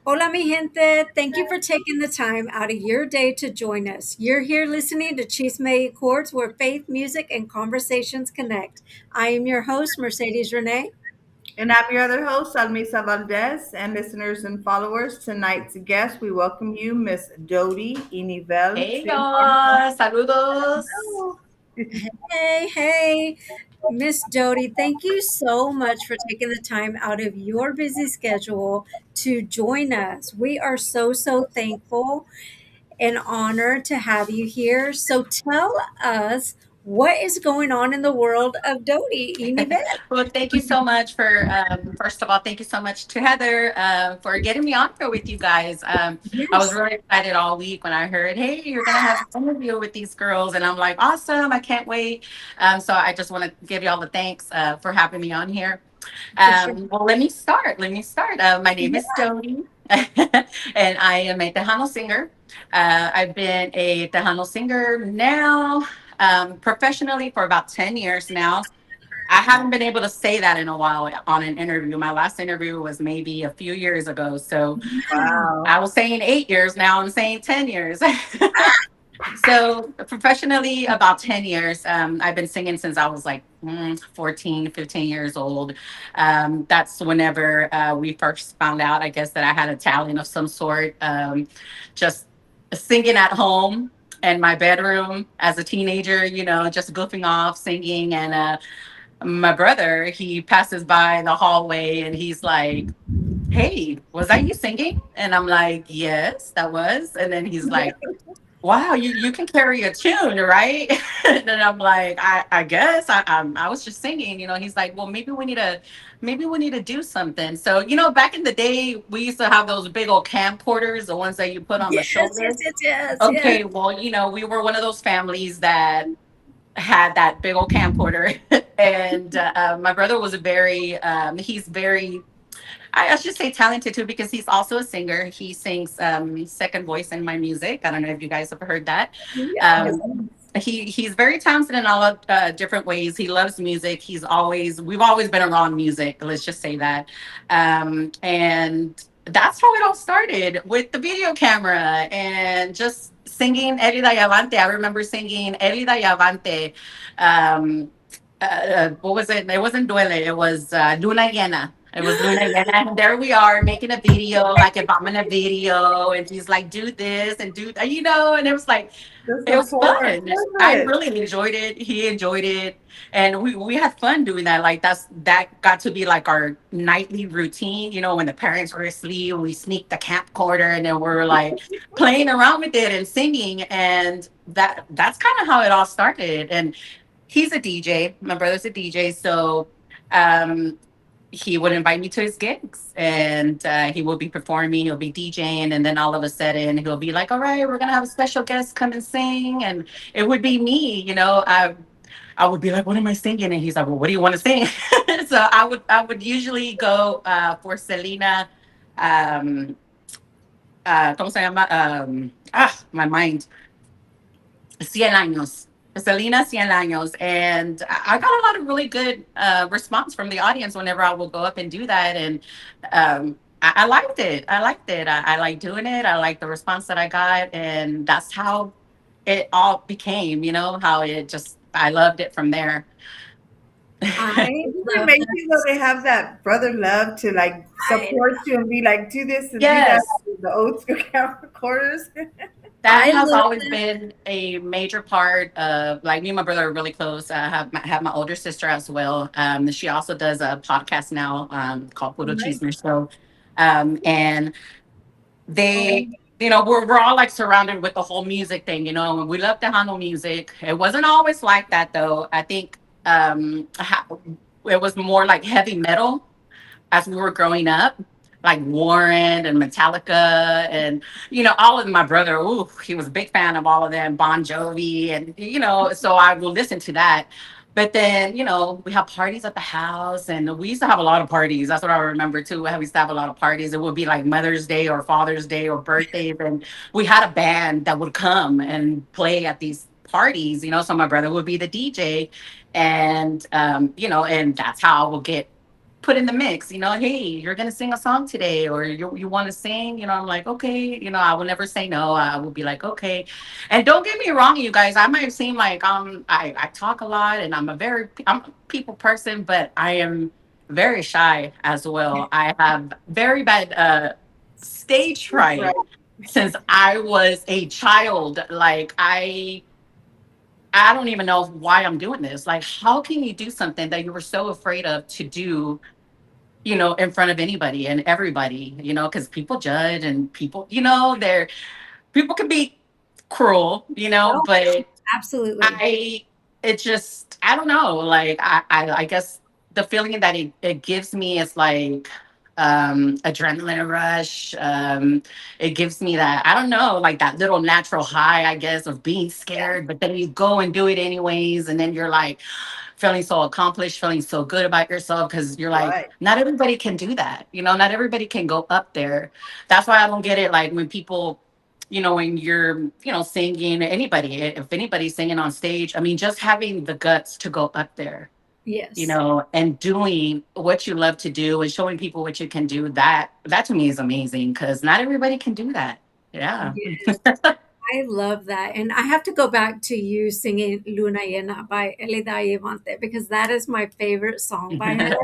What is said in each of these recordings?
Hola, mi gente. Thank you for taking the time out of your day to join us. You're here listening to Chisme y Chords, where faith, music, and conversations connect. I am your host, Mercedes Renee. And I'm your other host, Almisa Valdez, and listeners and followers. Tonight's guest, we welcome you, Miss Dodi Inivel. Hey Say hello. y'all, saludos. Hey. Miss Doty, thank you so much for taking the time out of your busy schedule to join us. We are so thankful and honored to have you here. So tell us what is going on in the world of Doty Inibet. Well, thank you so much for, first of all, thank you so much to Heather for getting me on here with you guys. I was Yes, really excited all week when I heard, hey, you're going to have an interview with these girls. And I'm like, awesome, I can't wait. So I just want to give you all the thanks for having me on here. for sure. Well, let me start. My name is Jody, and I am a Tejano singer. I've been a Tejano singer now professionally for about 10 years now. I haven't been able to say that in a while on an interview. My last interview was maybe a few years ago. So Wow. I was saying 8 years, now I'm saying 10 years. So professionally, about 10 years. I've been singing since I was like 14, 15 years old. That's whenever we first found out, I guess, that I had a talent of some sort. Just singing at home in my bedroom as a teenager, just goofing off, singing. And my brother, he passes by the hallway and he's like, hey, was that you singing? And I'm like, yes, that was. And then he's like, wow, you can carry a tune, right? And then I'm like, I guess I was just singing, He's like, well, maybe we need to do something. So, back in the day, we used to have those big old camcorders, the ones that you put on the shoulder. Yes. Okay, well, we were one of those families that had that big old camcorder, and my brother was he's very, I should say talented too, because he's also a singer. He sings second voice in my music. I don't know if you guys have heard that. Yes. He's very talented in all of different ways. He loves music. We've always been around music. Let's just say that. And that's how it all started with the video camera and just singing Erida Yavante. I remember singing Erida Yavante. What was it? It wasn't Duele. It was Luna Llena. It was Luna Llena. And there we are making a video, like if I'm in a video, and he's like, do this and do that, and it was like, The it was support. fun. Love I it. really enjoyed it. He enjoyed it. And we had fun doing that. Like that got to be like our nightly routine. When the parents were asleep, we sneaked the camcorder and then we're like playing around with it and singing. And that's kind of how it all started. And he's a DJ. My brother's a DJ. So um he would invite me to his gigs and he will be performing, he'll be DJing, and then all of a sudden he'll be like, all right, we're gonna have a special guest come and sing, and it would be me. I would be like, what am I singing? And he's like, well, what do you want to sing? So I would usually go for Selena, um ¿cómo se llama? My mind, Cien Años. Selena Cien Años. And I got a lot of really good response from the audience whenever I would go up and do that. And I liked it. I like doing it. I like the response that I got. And that's how it all became, how I loved it from there. I It's love amazing though they have that brother love to like that. support you and be like, do this and do that. Yes. The old school camcorders. That I has love always been a major part of, like, me and my brother are really close. I have my older sister as well. She also does a podcast now called Puro Nice. Chisme. So, and they, we're all like surrounded with the whole music thing, and we love Tejano music. It wasn't always like that though. I think it was more like heavy metal as we were growing up, like Warren and Metallica, and all of my brother. Ooh, he was a big fan of all of them, Bon Jovi, and so I will listen to that. But then, we have parties at the house, and we used to have a lot of parties. That's what I remember too. We used to have a lot of parties. It would be like Mother's Day or Father's Day or birthdays, and we had a band that would come and play at these parties. So my brother would be the DJ, and and that's how I would get put in the mix, hey, you're going to sing a song today, or you want to sing, I'm like, okay, I will never say no. I will be like, okay. And don't get me wrong, you guys, I might seem like I talk a lot and I'm a people person, but I am very shy as well. I have very bad stage Right. fright since I was a child. Like I don't even know why I'm doing this. Like, how can you do something that you were so afraid of to do, in front of anybody and everybody, because people judge and people, people can be cruel, Oh, but absolutely. I it just I don't know. Like I guess the feeling that it gives me is like adrenaline rush. It gives me that, I don't know, like that little natural high, I guess, of being scared, but then you go and do it anyways, and then you're like feeling so accomplished, feeling so good about yourself because you're like, Right. not everybody can do that. Not everybody can go up there. That's why I don't get it. Like when people, when you're, singing, anybody, if anybody's singing on stage, I mean, just having the guts to go up there, Yes. and doing what you love to do and showing people what you can do, that to me is amazing because not everybody can do that. Yeah. Yes. I love that. And I have to go back to you singing Luna Llena by Elida Yevante because that is my favorite song by her.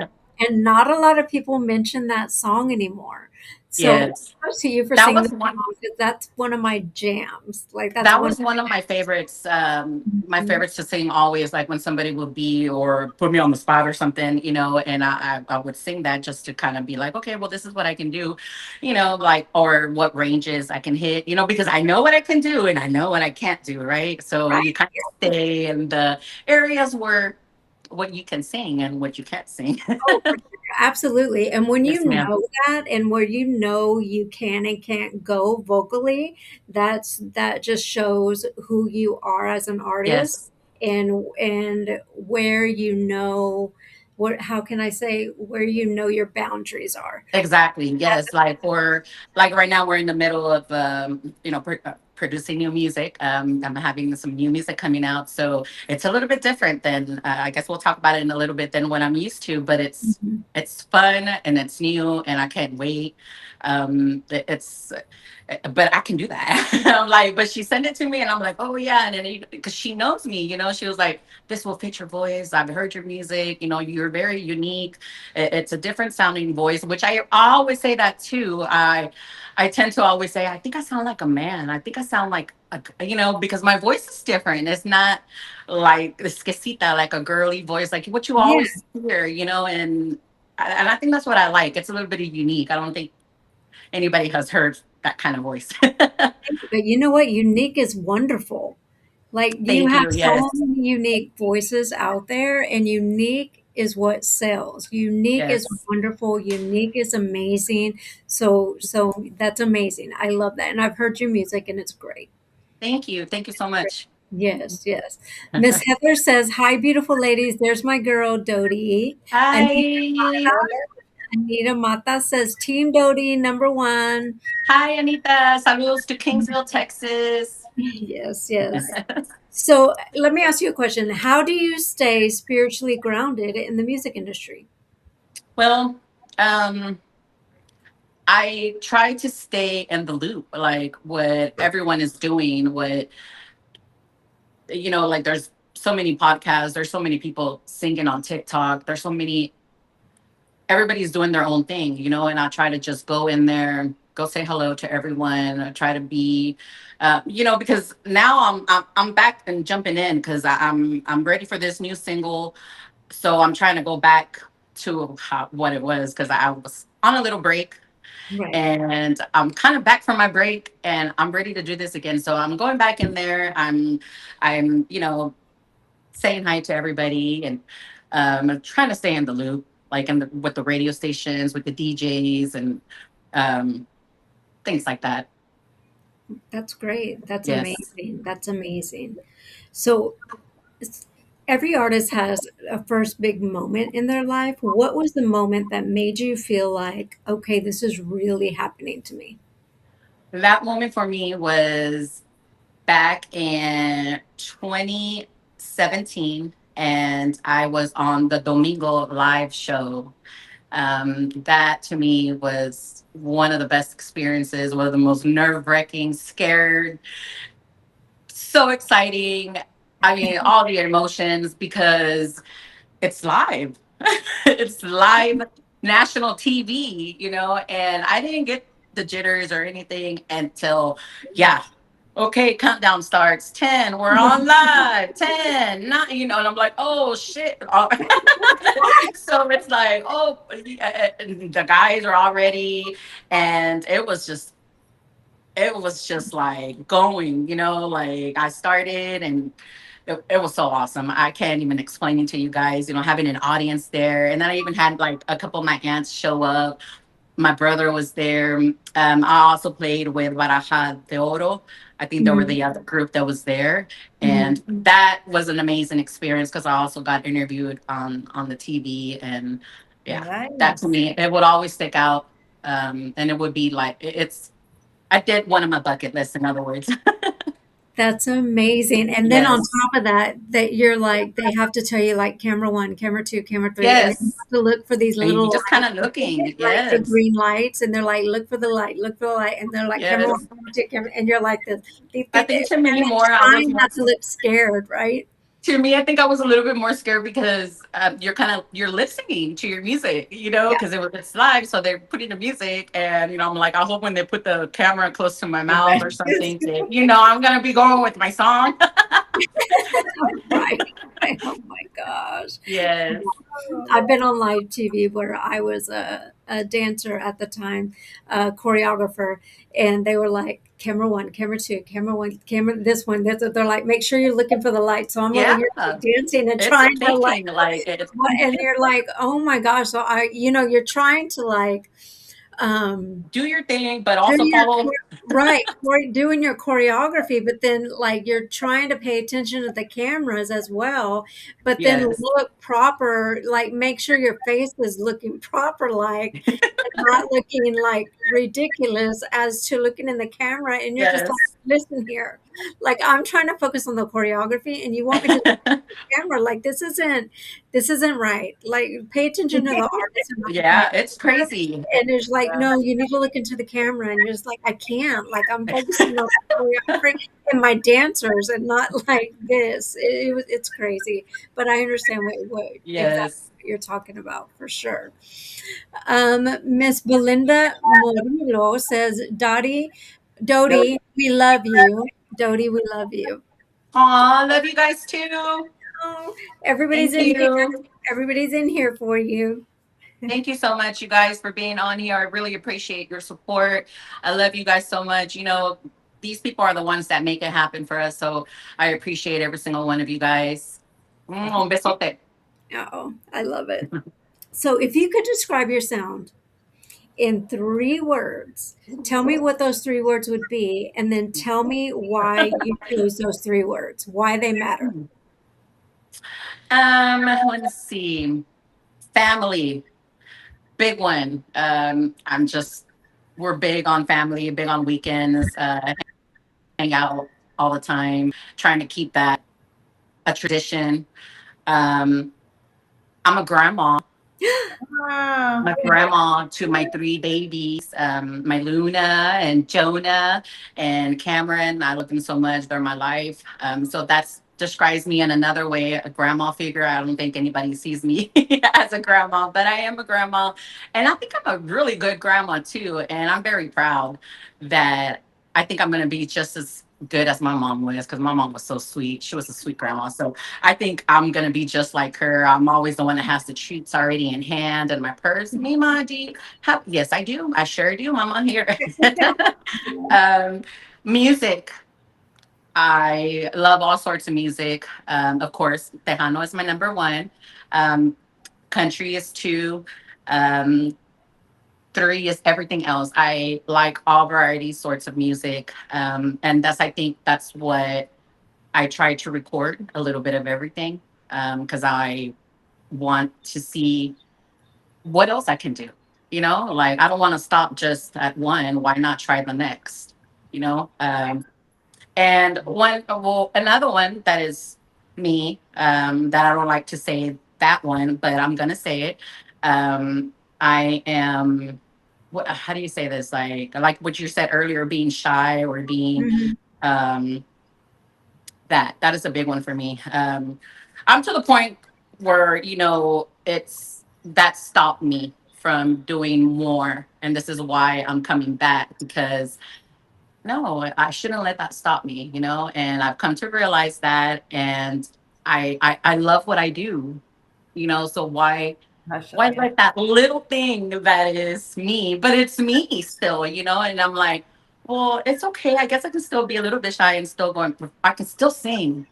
And not a lot of people mention that song anymore. So Yes. kudos to you for That singing was that one. song because that's one of my jams. Like that's That one. was one of my favorites. My Mhm. favorites to sing always, like when somebody would be or put me on the spot or something, and I would sing that just to kind of be like, okay, well, this is what I can do, like, or what ranges I can hit, because I know what I can do and I know what I can't do, right? So Right. you kind of stay in the areas where what you can sing and what you can't sing. Oh, for sure. Absolutely. And when Yes, you ma'am. know that and where you know you can and can't go vocally, that just shows who you are as an artist Yes. and where you know what how can I say where you know your boundaries are. Exactly. Yes. Like we're like right now we're in the middle of producing new music. I'm having some new music coming out, so it's a little bit different than I guess we'll talk about it in a little bit than what I'm used to. But Mhm. it's fun and it's new and I can't wait. It's but I can do that. I'm like, but she sent it to me and I'm like, oh yeah, and then because she knows me, she was like, this will fit your voice. I've heard your music. You're very unique. It's a different sounding voice, which I always say that too. I tend to always say, I think I sound like a man. I think I sound like because my voice is different. It's not like esquisita, like a girly voice, like what you Yeah. always hear, and I think that's what I like. It's a little bit unique. I don't think anybody has heard that kind of voice. But you know what? Unique is wonderful. Like you Thank have you. so Yes. many unique voices out there, and unique is what sells. Unique is Yes. wonderful. Unique is amazing. So that's amazing. I love that, and I've heard your music, and it's great. Thank you. Thank you so much. Yes, yes. Miss Heather says, "Hi, beautiful ladies. There's my girl Dodie." Hi. Anita Mata says, "Team Dodie number one." Hi, Anita. Saludos to Kingsville, Texas. Yes, yes. So let me ask you a question. How do you stay spiritually grounded in the music industry? Well, um, I try to stay in the loop, like what everyone is doing, like there's so many podcasts, there's so many people singing on TikTok, there's so many, everybody's doing their own thing, and I try to just go in there, go say hello to everyone. I try to be, because now I'm back and jumping in because I'm ready for this new single. So I'm trying to go back to what it was because I was on a little break Right. and I'm kind of back from my break and I'm ready to do this again. So I'm going back in there. I'm saying hi to everybody and I'm trying to stay in the loop, like with the radio stations, with the DJs and um, things like that. That's great. That's Yes. amazing. That's amazing. So s- every artist has a first big moment in their life. What was the moment that made you feel like, okay, this is really happening to me? That moment for me was back in 2017 and I was on the Domingo live show. That to me was one of the best experiences, one of the most nerve wracking, scared, so exciting. I mean, all the emotions because it's live. It's live national TV, and I didn't get the jitters or anything until, yeah, okay, countdown starts. 10, we're on live. 10, 9, and I'm like, oh shit. So it's like, oh, the guys are all ready. And it was just like going, like I started and it was so awesome. I can't even explain it to you guys, having an audience there. And then I even had like a couple of my aunts show up. My brother was there. I also played with Baraja de Oro. I think they were the other group that was there. Mhm. And that was an amazing experience because I also got interviewed on the TV. And yeah, that to Nice. me, it would always stick out. And it would be like, I did one of my bucket lists, in other words. That's amazing. And then on Yes. top of that, that you're like, they have to tell you like camera one, camera two, camera three, and then you Yes. have to look for these And little you just kind lights, of looking. like the Yes. green lights, and they're like, look for the light, look for the light, and they're like camera one, Yes. camera two, camera, and you're like this, I think to and me then more, I was trying more. not to look scared, right? To me, I think I was a little bit more scared because you're listening to your music, Yeah. because it's live, so they're putting the music, and I'm like, I hope when they put the camera close to my mouth or something, that, I'm gonna be going with my song. Right. Oh my gosh. Yes. I've been on live TV where I was a dancer at the time, a choreographer, and they were like, camera one, camera two, camera one, camera this one. They're like, make sure you're looking for the light. So I'm over Yeah. here like, dancing and It's trying to like, taking like it. and you're like, oh my gosh. So you're trying to like, um, Do your thing, but do also your follow. right, doing your choreography, but then like you're trying to pay attention to the cameras as well, but then Yes. look proper, like make sure your face is looking proper, like and not looking like ridiculous as to looking in the camera, and you're just like, Yes. listen here, like I'm trying to focus on the choreography, and you want me to camera like this isn't right. Like pay attention to the artist and not the camera. Yeah, it's crazy. And it's like, no, you need to look into the camera. And you're just like, I can't. Like, I'm focusing on the choreography and my dancers and not like this. It's crazy. But I understand what exactly Yes. what you're talking about for sure. Miss Belinda Morillo says, Dodie, we love you. Dodie, we love you. Aw, love you guys too. Oh, everybody's Thank in here. you. Everybody's in here for you. Thank you so much, you guys, for being on here. I really appreciate your support. I love you guys so much. These people are the ones that make it happen for us. So I appreciate every single one of you guys. Un besote. Oh, I love it. So, if you could describe your sound in 3 words, tell me what those 3 words would be, and then tell me why you chose those 3 words, why they matter. Let's see. Family, big one. We're big on family, big on weekends, hang out all the time, trying to keep that a tradition. Um, I'm a grandma. Ah, My grandma to my 3 babies, my Luna and Jonah and Cameron. I love them so much. They're my life. So that's describes me in another way, a grandma figure. I don't think anybody sees me as a grandma, but I am a grandma. And I think I'm a really good grandma too. And I'm very proud that I think I'm going to be just as good as my mom was because my mom was so sweet. She was a sweet grandma. So I think I'm gonna be just like her. I'm always the one that has the treats already in hand and my purse. Me, ma, do you have? Yes, I do. I sure do. I'm on here. um, music. I love all sorts of music. Of course, Tejano is my number one. Um, Country is two. Um, Three is everything else. I like all varieties, sorts of music, and I think that's what I try to record a little bit of everything because I want to see what else I can do. Like I don't want to stop just at one. Why not try the next? You know. And another one that is me that I don't like to say that one, but I'm gonna say it. Um, I am, what, how do you say this? Like what you said earlier, being shy or being, Mhm. um, that is a big one for me. I'm to the point where, it's that stopped me from doing more. And this is why I'm coming back, because no, I shouldn't let that stop me, and I've come to realize that. And I love what I do, so why Mashallah. let that little thing that is me, but it's me still, and I'm like, well, it's okay. I guess I can still be a little bit shy and still going, I can still sing.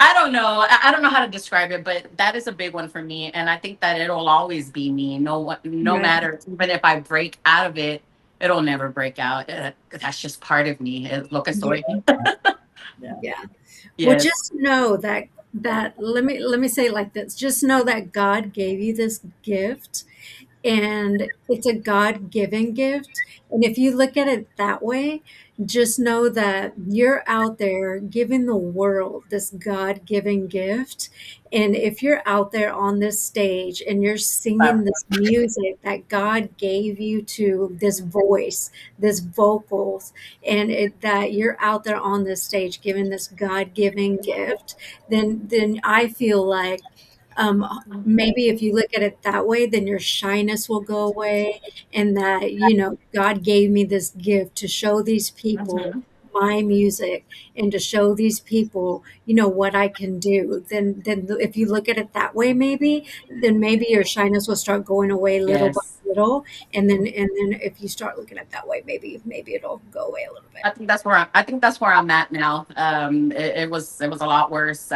I don't know. I don't know how to describe it, but that is a big one for me. And I think that it'll always be me. No Right. matter, even if I break out of it, it'll never break out. That's just part of me. Lo que Yeah. soy. Yeah. Yeah. Well, Yes. just know that let me say it like this. Just know that God gave you this gift, and it's a God-given gift. And if you look at it that way, just know that you're out there giving the world this God-given gift. And if you're out there on this stage and you're singing this music that God gave you, to this voice, this vocals, and that you're out there on this stage giving this God-given gift, then I feel like, maybe if you look at it that way, then your shyness will go away. And that, God gave me this gift to show these people Mhm. my music, and to show these people, what I can do. Then if you look at it that way, maybe your shyness will start going away little by Yes. little. And then if you start looking at it that way, maybe it'll go away a little bit. I think that's where I'm at now. It was a lot worse.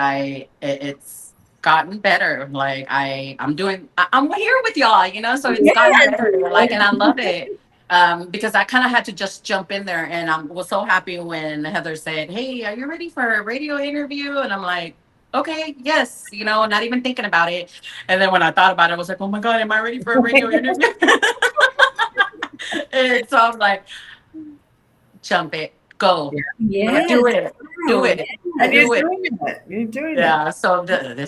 It's gotten better. Like I'm here with y'all, so it's gotten Yes. better. Like, and I love it. Because I kind of had to just jump in there, and I was so happy when Heather said, "Hey, are you ready for a radio interview?" And I'm like, "Okay, yes," not even thinking about it. And then when I thought about it, I was like, "Oh my God, am I ready for a radio interview?" And so I'm like, jump it, go, Yes, do it, do girl, it, And you're yes. do it. doing it. You're doing it. Yeah. So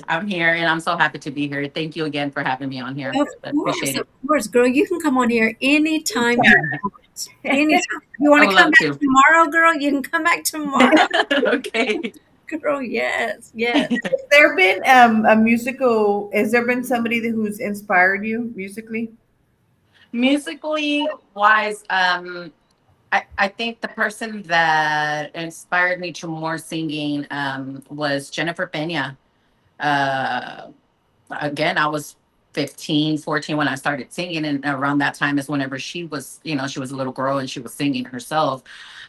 I'm here, and I'm so happy to be here. Thank you again for having me on here. I appreciate Of it. course, girl. You can come on here anytime you want. Anytime. You want I to would come love back to. tomorrow, girl? You can come back tomorrow. Okay. Girl, yes, yes. There been a musical? Has there been somebody who's inspired you musically? Musically wise, I think the person that inspired me to more singing was Jennifer Pena. Uh, Again, I was 15, 14 when I started singing. And around that time is whenever she was a little girl and she was singing herself.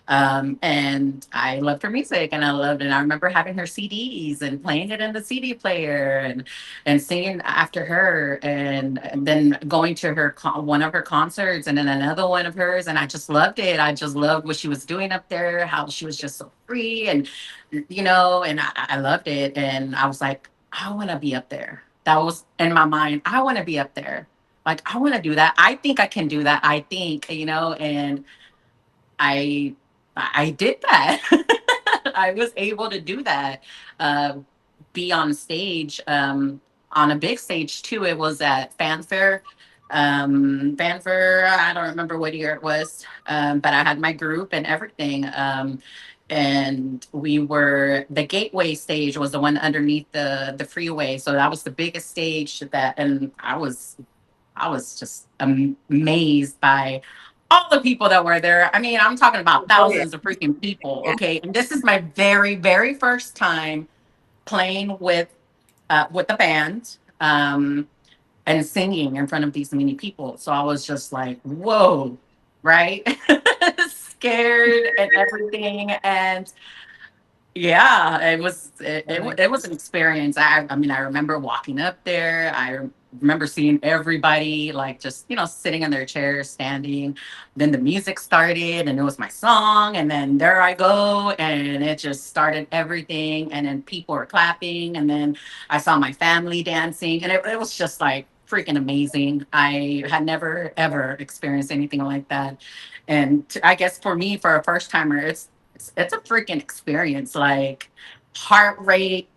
And I loved her music, and I remember having her CDs and playing it in the CD player, and singing after her, and then going to one of her concerts, and then another one of hers. And I just loved it. I just loved what she was doing up there, how she was just so free. And I loved it. And I was like, I want to be up there. That was in my mind. I want to be up there. Like, I want to do that. I think I can do that. I think, and I I did that. I was able to do that. Uh, be on stage, on a big stage too. It was at Fanfare. Fanfare, I don't remember what year it was, but I had my group and everything. And the gateway stage was the one underneath the freeway. So that was the biggest stage and I was just amazed by all the people that were there. I mean, I'm talking about Oh yeah. thousands of freaking people. Okay, and this is my very, very first time playing with the band, and singing in front of these many people. So I was just like, whoa, right? Scared and everything. And yeah, it was an experience. I mean, I remember walking up there. I remember seeing everybody like just sitting in their chairs, standing. Then the music started, and it was my song, and then there I go, and it just started everything. And then people were clapping, and then I saw my family dancing, and it was just like freaking amazing. I had never ever experienced anything like that, and I guess for me, for a first timer, it's a freaking experience. Like, heart rate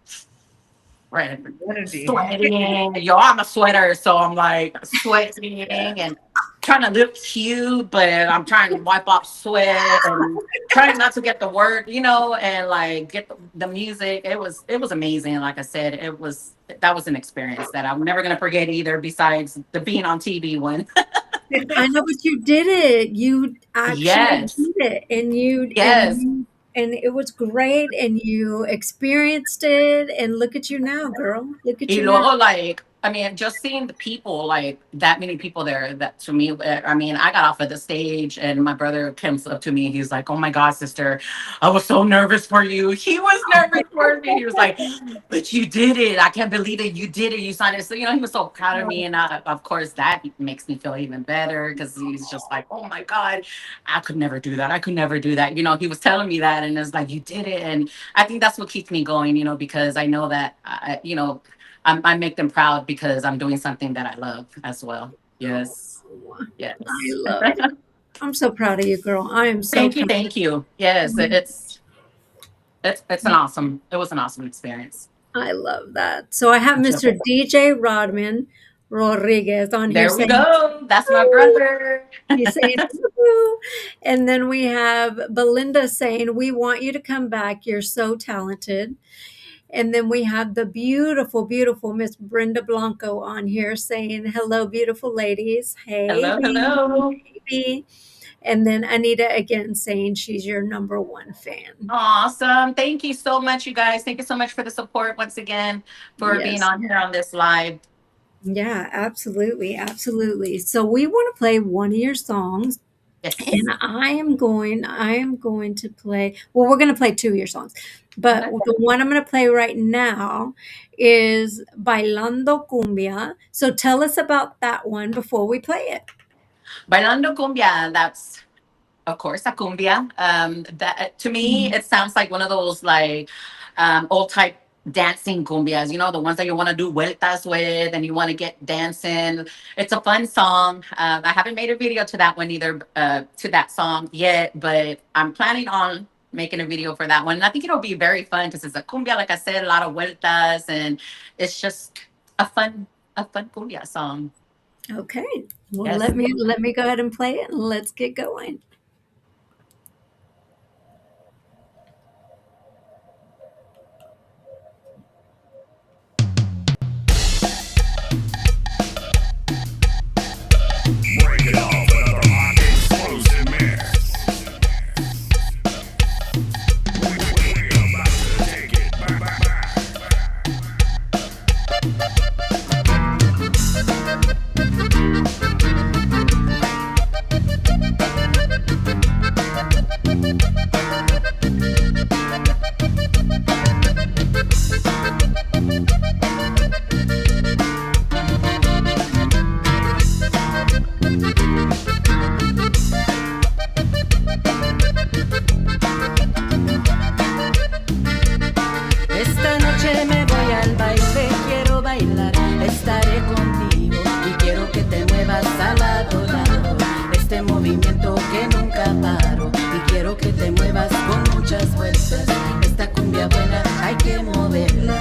and Energy. sweating. Yo, I'm a sweater, so I'm like sweating and trying to look cute, but I'm trying to wipe off sweat and trying not to get the word, and like get the music. It was amazing. Like I said, that was an experience that I'm never gonna forget either. Besides the being on TV one. I know, but you did it. You actually Yes, did it, and yes. and it was great, and you experienced it, and look at you now, girl. Look at Y you now. luego, like, I mean, just seeing the people, like that many people there, that to me, I mean, I got off of the stage and my brother comes up to me. He's like, "Oh my God, sister, I was so nervous for you." He was nervous for me. He was like, "But you did it. I can't believe it. You did it. You signed it." So, he was so proud of me. And of course, that makes me feel even better because he's just like, "Oh my God, I could never do that. I could never do that." He was telling me that. And it's like, "You did it." And I think that's what keeps me going, because I know that, I make them proud because I'm doing something that I love as well. Yes. Oh, I Yes. love it. I'm so proud of you, girl. I am so Thank you. proud. Thank you. Yes. It was an awesome experience. I love that. So I have So, Mr. DJ Rodman Rodriguez on here there we saying, go. That's my "Woo." brother. He's saying, "Woo." And then we have Belinda saying, "We want you to come back. You're so talented." And then we have the beautiful, beautiful Miss Brenda Blanco on here saying, "Hello, beautiful ladies. Hey, Hello. B. Hello. Hey, B." And then Anita again saying she's your number one fan. Awesome. Thank you so much, you guys. Thank you so much for the support once again, for being Yes. on here on this live. Yeah, absolutely. Absolutely. So we want to play one of your songs. And Yes. I am going to play, well, we're going to play two of your songs, but Okay. the one I'm going to play right now is Bailando Cumbia. So tell us about that one before we play it. Bailando cumbia. That's of course, a cumbia. That to me, it sounds like one of those like old type dancing cumbias. The ones that you want to do vueltas with, and you want to get dancing. It's a fun song. I haven't made a video to that one either, to that song yet, but I'm planning on making a video for that one. And I think it'll be very fun because it's a cumbia, like I said, a lot of vueltas, and it's just a fun, a fun cumbia song. Okay. Well, Yes. let me go ahead and play it and let's get going. Break it off, another hot explosive mix. We're about to take it back. Esta noche me voy al baile, quiero bailar, estaré contigo y quiero que te muevas a lado, lado. Este movimiento que nunca paro y quiero que te muevas con muchas vueltas. Esta cumbia buena hay que moverla.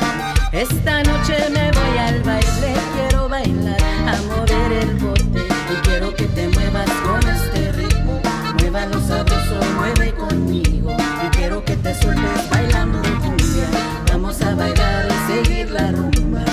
Esta noche me voy al baile, quiero bailar, a mover el bote y quiero que te muevas con este ritmo. Muévalo sabroso, mueve conmigo y quiero que te sueltes bailando cumbia. Vamos a bailar y seguir la rumba.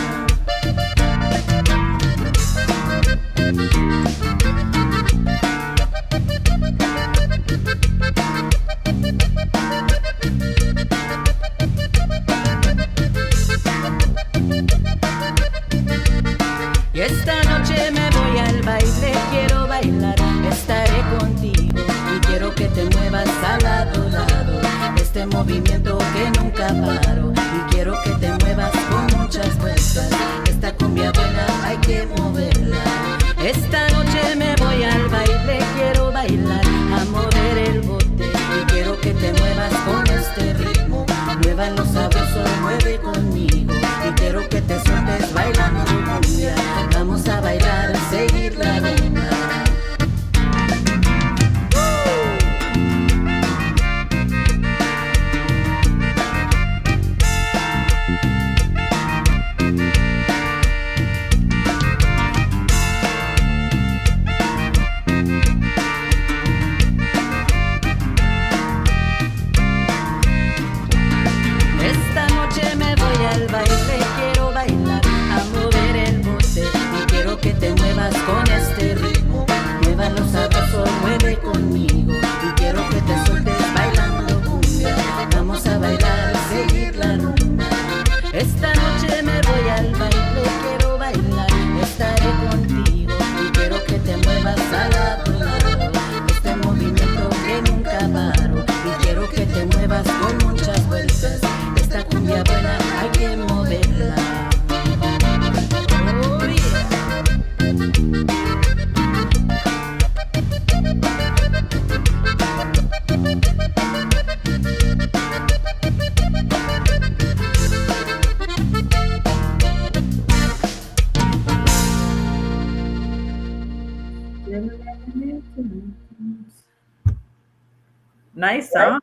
Nice song.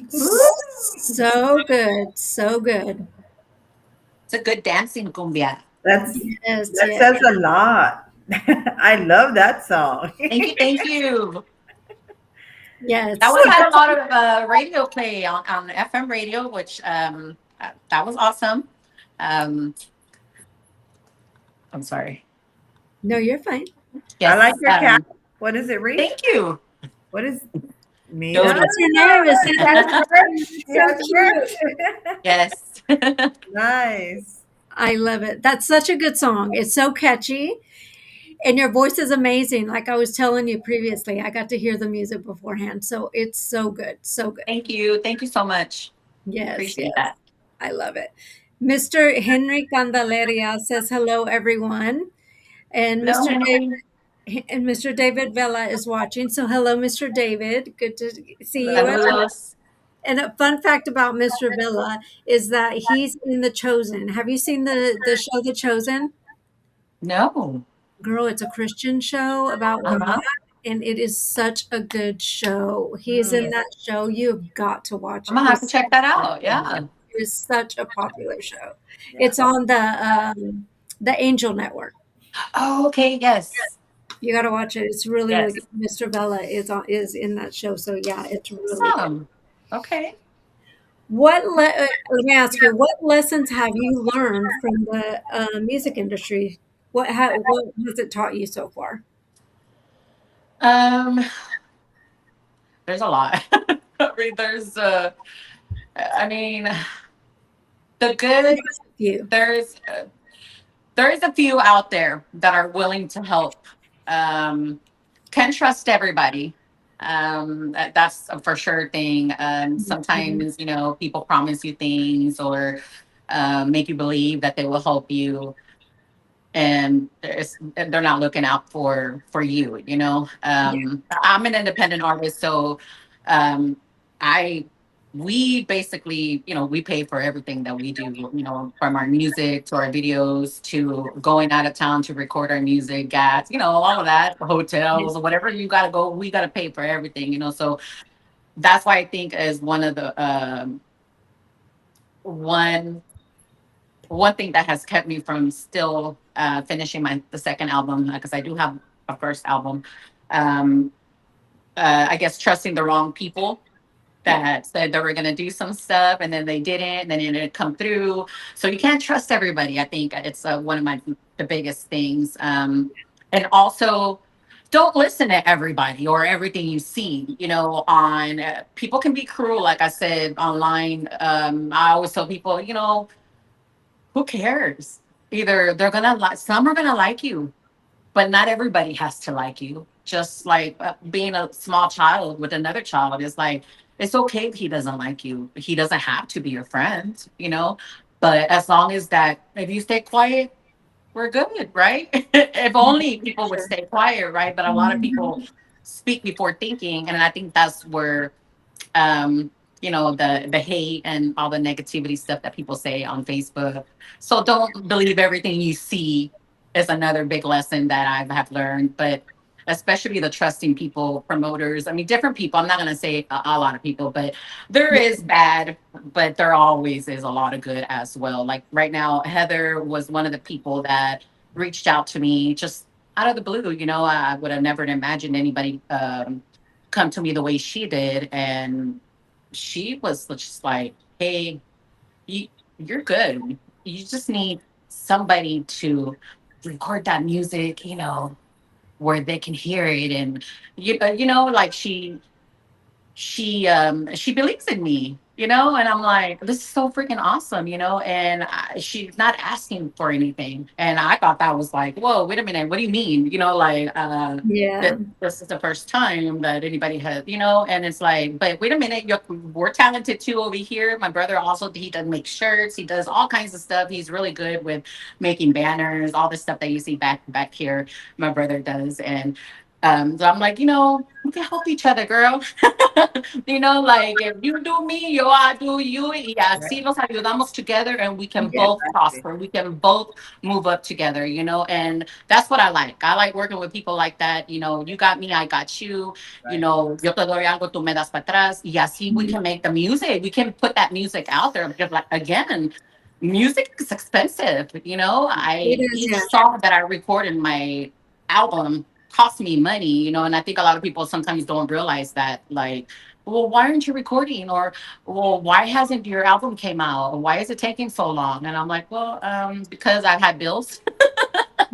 So good. So good. It's a good dancing cumbia. That's Yes, that yes, says a lot. I love that song. Thank you, thank you. That yes. one had a lot of radio play on FM radio, which that was awesome. Um, I'm sorry. No, you're fine. I like Yes. your cat. What does it read? Thank you, What is Mina? Jody. What's your name? Is She has merch. She so has cute. merch. Yes. Nice. I love it. That's such a good song. It's so catchy. And your voice is amazing. Like I was telling you previously, I got to hear the music beforehand. So it's so good. So good. Thank you. Thank you so much. Yes, Appreciate yes. that. I love it. Mr. Henry Candelaria says hello, everyone. And Hello, Mr. Henry. And Mr. David Vela is watching. So, hello, Mr. David. Good to see you. Hello. Saludos. And a fun fact about Mr. Villa is that he's in The Chosen. Have you seen the show The Chosen? No. Girl, it's a Christian show about Uh God, huh. and it is such a good show. He's in Mm. that show. You've got to watch I'm it. gonna have to He's check that out. Yeah. it is such a popular show. Yeah. It's on the Angel Network. Oh, okay. Yes. You got to watch it. It's really, really Yes. good. Mr. Vella is in that show. So yeah, it's really good. Awesome. Okay. Let me ask you, what lessons have you learned from the music industry? What has it taught you so far? Um, there's a lot. I mean, there's I mean, the good. You. There's a few out there that are willing to help. Um, can trust everybody. That's a for sure thing. Mhm. Sometimes, people promise you things or make you believe that they will help you, and they're not looking out for you. Yeah. I'm an independent artist, so um, I we basically, we pay for everything that we do, from our music to our videos to going out of town to record our music, gas, all of that, hotels, whatever you got to go, we got to pay for everything, so that's why I think as one of the one one thing that has kept me from still finishing the second album, because I do have a first album. um, I guess trusting the wrong people Yeah. that said they were going to do some stuff and then they didn't, and then it didn't come through. So you can't trust everybody. I think it's one of the biggest things. And also, don't listen to everybody or everything you see. On people can be cruel, like I said online. I always tell people, who cares? Either they're gonna like, some are gonna like you, but not everybody has to like you. Just like being a small child with another child is like, it's okay if he doesn't like you. He doesn't have to be your friend. But as long as that, if you stay quiet, we're good, right? If only people would Sure. stay quiet, right? But a lot of people Mhm. speak before thinking, and I think that's where um the hate and all the negativity stuff that people say on Facebook. So don't believe everything you see is another big lesson that I have learned. But especially the trusting people, promoters, I mean, different people, I'm not going to say a lot of people, but there Yeah. is bad, but there always is a lot of good as well. Like right now, Heather was one of the people that reached out to me just out of the blue. I would have never imagined anybody come to me the way she did. And she was just like, hey, you, you're good. You just need somebody to record that music, where they can hear it. And, like she believes in me, and I'm like, this is so freaking awesome, and she's not asking for anything. And I thought that was like, whoa, wait a minute, what do you mean, like Yeah. that this is the first time that anybody has, and it's like, but wait a minute, we're talented too over here. My brother also, he does make shirts, he does all kinds of stuff. He's really good with making banners, all the stuff that you see back here, my brother does. And so I'm like, we can help each other, girl. You know, like if you do me, yo, I do you. Y así nos ayudamos together and we can Yeah. both Exactly. prosper. We can both move up together, you know, and that's what I like. I like working with people like that. You know, you got me, I got you. You Right. know, yo te doy algo, tú me das para atrás. Y así we Mhm. can make the music. We can put that music out there. Because, like, again, music is expensive. You know, It I is, each yeah. song that I record in my album costs me money. You know, and I think a lot of people sometimes don't realize that. Like, well, why aren't you recording? Or, well, why hasn't your album came out? Or why is it taking so long? And I'm like, well, because I've had bills.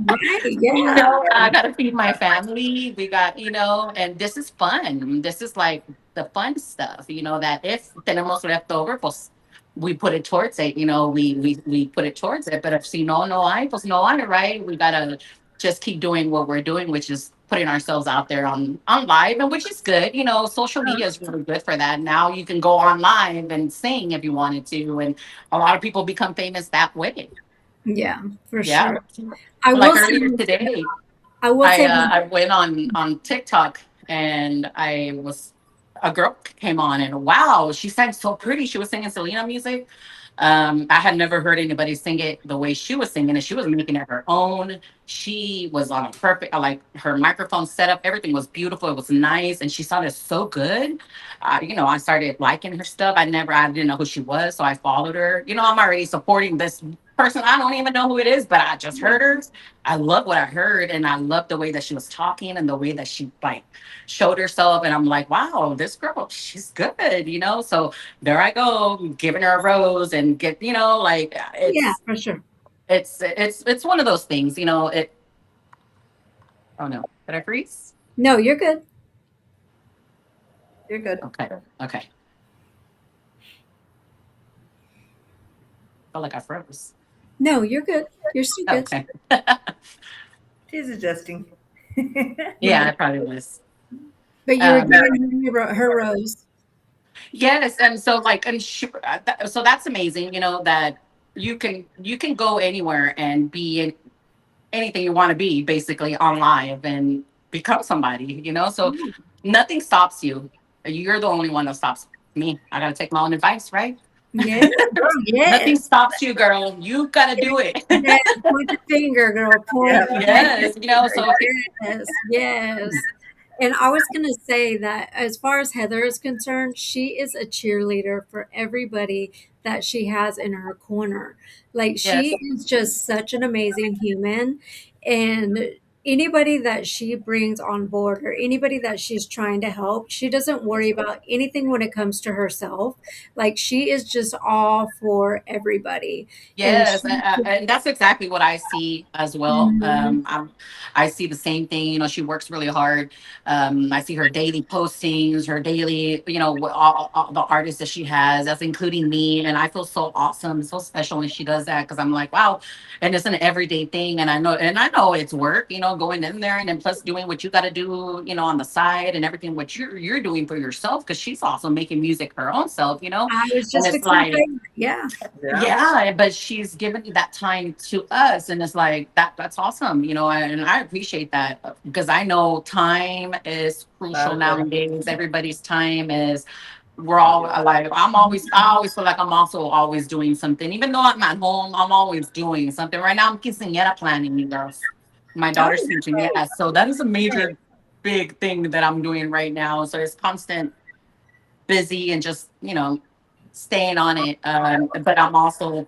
Right. You Yeah. know, I gotta feed my family. We got, you know, and this is fun. This is like the fun stuff, you know, that if tenemos leftover, pues we put it towards it, you know, we put it towards it. But if si no hay, pues no hay, right? We gotta just keep doing what we're doing, which is putting ourselves out there on live, and which is good. You know, social Oh, media is really good for that. Now you can go on live and sing if you wanted to, and a lot of people become famous that way. yeah, for Yeah. sure. I Like will say earlier this. today, I will say this. I went on TikTok and I was a girl came on and wow, she sang so pretty. She was singing Selena music. I had never heard anybody sing it the way she was singing it. She was making it her own. She was on a perfect, like her microphone setup. Everything was beautiful. It was nice, and she sounded so good. You know, I started liking her stuff. I didn't know who she was, so I followed her. You know, I'm already supporting this person. I don't even know who it is, but I just heard her. I love what I heard, and I love the way that she was talking and the way that she like showed herself. And I'm like, wow, this girl, she's good, you know. So there I go, giving her a rose and get, you know, like Yeah, for sure. it's one of those things, you know. It. Oh no, did I freeze? No, you're good. You're good. Okay, okay. Felt like I froze. No, you're good. You're still good. Okay. She's adjusting. Yeah, Yeah. I probably was. But you were Um, giving her rose. yes, and so like, so that's amazing. You know that you can go anywhere and be in anything you want to be basically on live and become somebody, you know? So nothing stops you. You're the only one that stops me. I got to take my own advice, right? Yeah, girl, Nothing yes. stops you, girl. You got to do it. Yes. Point the finger, girl. Yeah. Point the Yes, you know, so yes, yes. And I was going to say that as far as Heather is concerned, she is a cheerleader for everybody that she has in her corner. Like, she yes, is just such an amazing human. And anybody that she brings on board or anybody that she's trying to help, she doesn't worry about anything when it comes to herself. Like, she is just all for everybody. And yes, she, and that's exactly what I see as well. Mhm. I see the same thing. You know, she works really hard. I see her daily postings, her daily, you know, all the artists that she has, that's including me, and I feel so awesome, so special when she does that because I'm like, wow, and it's an everyday thing, and I know it's work. You know, going in there and then plus doing what you got to do, you know, on the side and everything what you're doing for yourself because she's also making music her own self. You know, I was and just it's fixing to like say that. Yeah. Yeah. yeah, but she's given that time to us, and it's like that's awesome, you know, and I appreciate that because I know time is crucial That's nowadays. Everybody's time is we're all like I always feel like I'm also always doing something. Even though I'm at home, I'm always doing something. Right now I'm quinceañera planning, you girls. My Oh, daughter's quinceañera. So that is a right. major big thing that I'm doing right now. So it's constant busy and just, you know, staying on it. But I'm also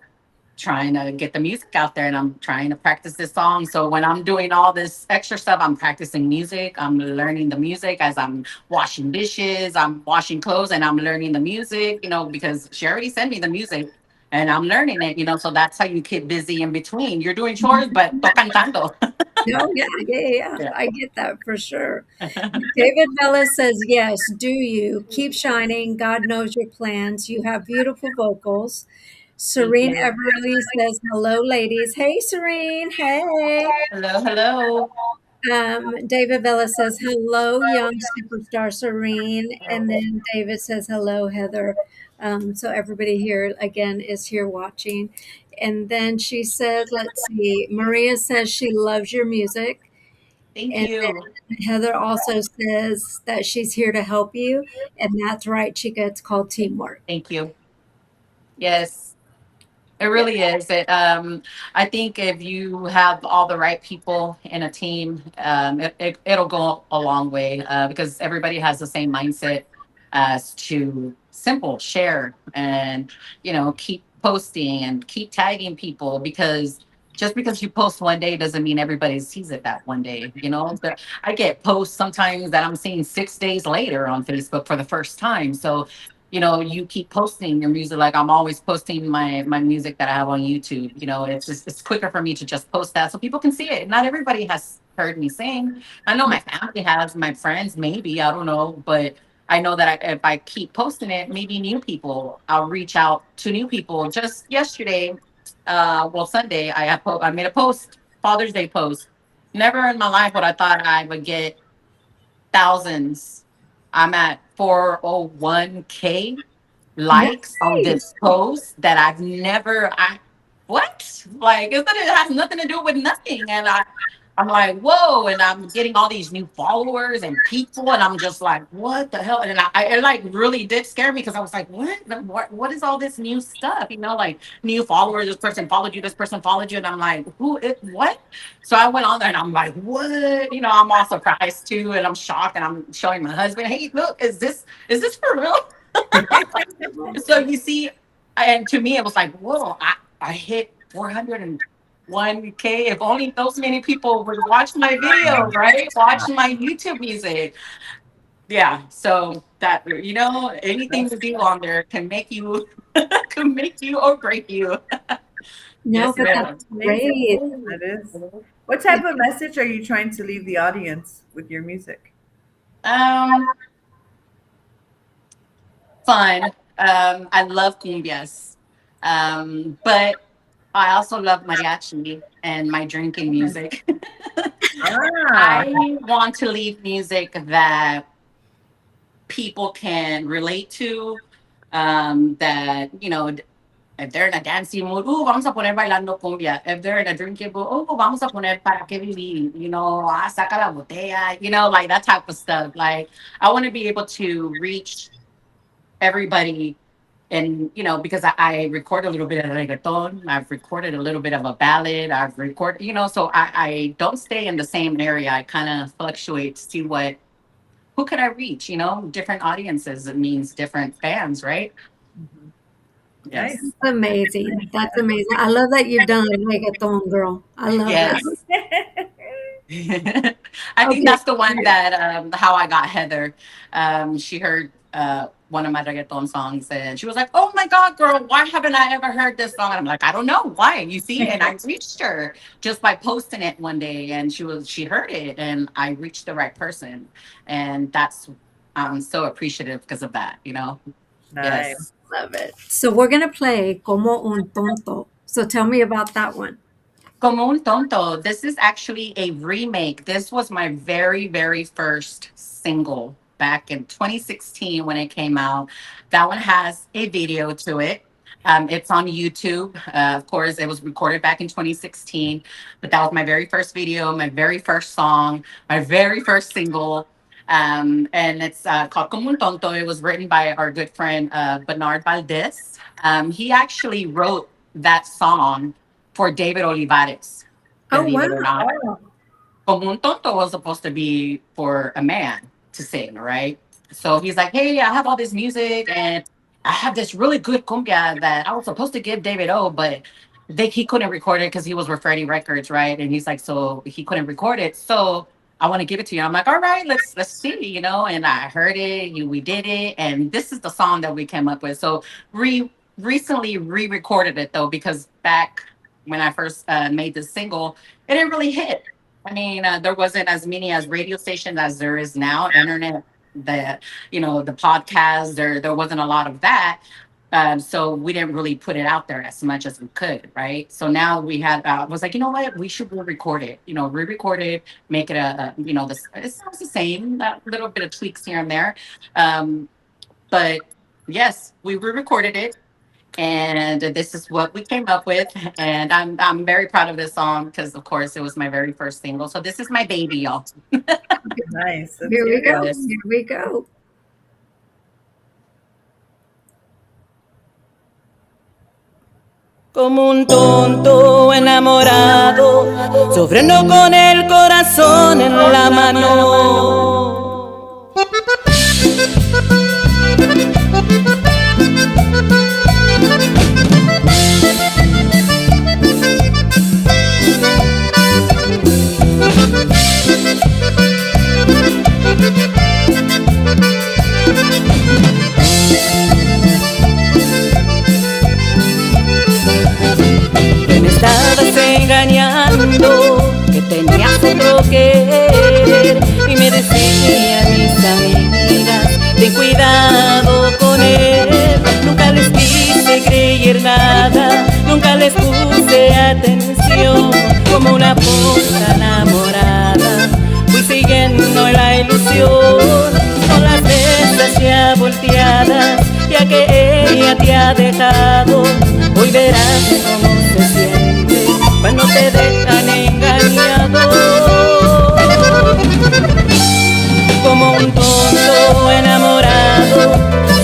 trying to get the music out there and I'm trying to practice this song. So when I'm doing all this extra stuff, I'm practicing music. I'm learning the music as I'm washing dishes, I'm washing clothes, and I'm learning the music, you know, because she already sent me the music and I'm learning it, you know. So that's how you keep busy in between. You're doing chores, but to cantando. No, yeah, yeah, yeah, yeah. Yeah. I get that for sure. David Bella says, yes, do you. Keep shining. God knows your plans. You have beautiful vocals. Thank Serene you. Everly says, hello, ladies. Hey, Serene. Hey. Hello, hello. David Bella says, hello, young superstar Serene. And then David says, hello, Heather. So everybody here again is here watching. And then she said, let's see, Maria says she loves your music. Thank And you. then Heather also says that she's here to help you. And that's right, Chica. It's called teamwork. Thank you. Yes. It Yeah. really is. I think if you have all the right people in a team, it'll go a long way because everybody has the same mindset as to simple share and keep posting and keep tagging people because just because you post one day doesn't mean everybody sees it that one day. I get posts sometimes that I'm seeing 6 days later on Facebook for the first time. So you keep posting your music. Like I'm always posting my music that I have on YouTube. It's quicker for me to just post that so people can see it. Not everybody has heard me sing. I know my family has, my friends maybe, I don't know, but I know that if I keep posting it, maybe new people, I'll reach out to new people. Just yesterday, Sunday, I made a post, Father's Day post. Never in my life would I thought I would get thousands. I'm at 401k likes on Nice. this post that I've never I what? Like it has nothing to do with nothing. And I'm like, whoa, and I'm getting all these new followers and people, and I'm just like, what the hell? And it like really did scare me because I was like, what is all this new stuff? Like new followers, this person followed you, and I'm like, what? So I went on there and I'm like, what? I'm all surprised too, and I'm shocked, and I'm showing my husband, hey, look, is this for real? So you see, and to me, it was like, whoa, I hit 401k. If only those many people would watch my videos, right? Watch my YouTube music. Yeah. So that, anything That's to do on there can make you, can make you or break you. No, Yes, but that's ma'am. amazing. great. That is. What type of message are you trying to leave the audience with your music? Um, Fun. I love cumbias. But I also love mariachi and my drinking music. Ah, I want to leave music that people can relate to. That if they're in a dancing mood, vamos a poner bailando cumbia. If they're in a drinking mood, vamos a poner para que vivir. Saca la botella. Like that type of stuff. Like I want to be able to reach everybody. And because I record a little bit of reggaeton, I've recorded a little bit of a ballad, I've recorded, so I don't stay in the same area. I kind of fluctuate to see who could I reach, different audiences. It means different fans, right? nice. Yes. That's amazing. That's amazing. I love that you've done reggaeton, girl. I love that. Yes. I think Okay. that's the one that how I got Heather. She heard one of my reggaeton songs and she was like, "Oh my God, girl, why haven't I ever heard this song?" And I'm like, "I don't know why." You see, and I reached her just by posting it one day, and she heard it, and I reached the right person, and that's I'm so appreciative because of that. Nice. Yes. Love it. So we're going to play Como un tonto. So tell me about that one. Como un tonto. This is actually a remake. This was my very, very first single back in 2016 when it came out. That one has a video to it. It's on YouTube. Of course, it was recorded back in 2016, but that was my very first video, my very first song, my very first single. And it's called Como un Tonto. It was written by our good friend Bernard Valdez. He actually wrote that song for David Olivares, Oh, believe wow. it or not. Oh, Como un tonto was supposed to be for a man to sing, right? So he's like, hey, I have all this music and I have this really good cumbia that I was supposed to give David O, but he couldn't record it because he was with Freddie Records, right? And he's like, so he couldn't record it. So I want to give it to you. I'm like, all right, let's see, And I heard it, we did it, and this is the song that we came up with. So recently re-recorded it though because back when I first made this single, it didn't really hit. I mean, there wasn't as many as radio stations as there is now. Internet, the podcast. There wasn't a lot of that. So we didn't really put it out there as much as we could, right? So now we had was like, you know what, we should re-record it. Re-record it, make it this. It sounds the same, a little bit of tweaks here and there. But yes, we re-recorded it And this is what we came up with. And I'm very proud of this song because, of course, it was my very first single. So this is my baby, y'all. Nice. Let's Here hear we it. go. Yes. Here we go. Como un tonto enamorado, sufriendo con el corazón en la mano. Que me estabas engañando, que tenías otro querer. Y me decían mis amigas, ten cuidado con él. Nunca les quise creer nada, nunca les puse atención. Como una posta enamorada, fui siguiendo la ilusión. Con las veces ya volteadas, ya que ella te ha dejado. Hoy verás cómo se siente cuando te dejan engañado. Como un tonto enamorado,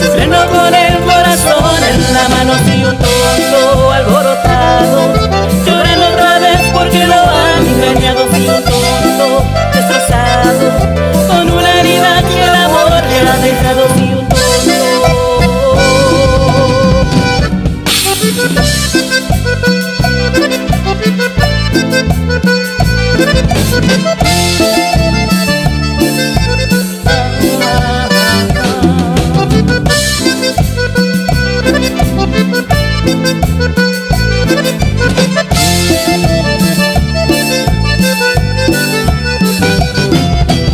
sufriendo con el corazón en la mano. Si un tonto alborotado, llorando otra vez porque lo han engañado. Si un tonto destrozado, con una herida que el amor le ha dejado. Si un tonto